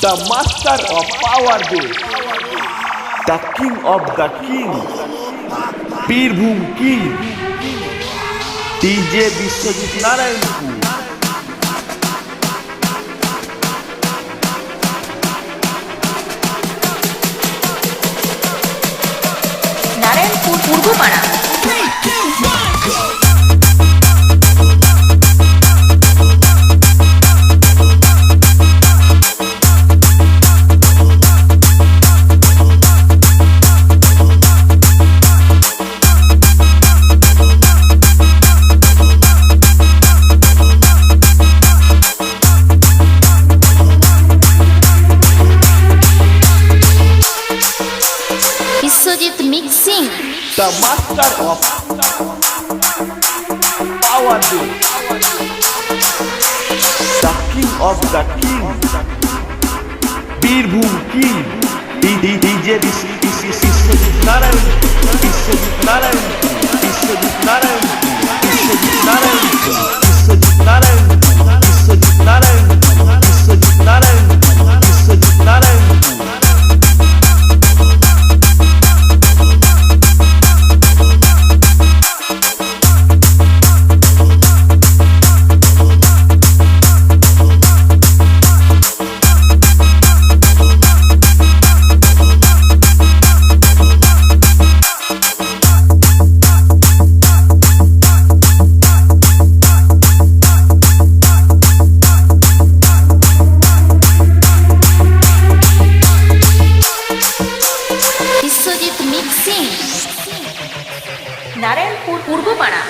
the master of power bass, the king of the king, Birbhum king, DJ Biswajit Narayanpur. Narayanpur Purbapara. Biswajit mixing, the master of power bass, the king of the king, Birbhum king, DJ Biswajit Narayanpur, Biswajit Narayanpur, Biswajit Narayanpur, Biswajit Narayanpur, Biswajit Narayanpur, Biswajit Narayanpur, Biswajit Narayanpur, Biswajit Narayanpur. Biswajit mixing, Narayanpur Purbapara.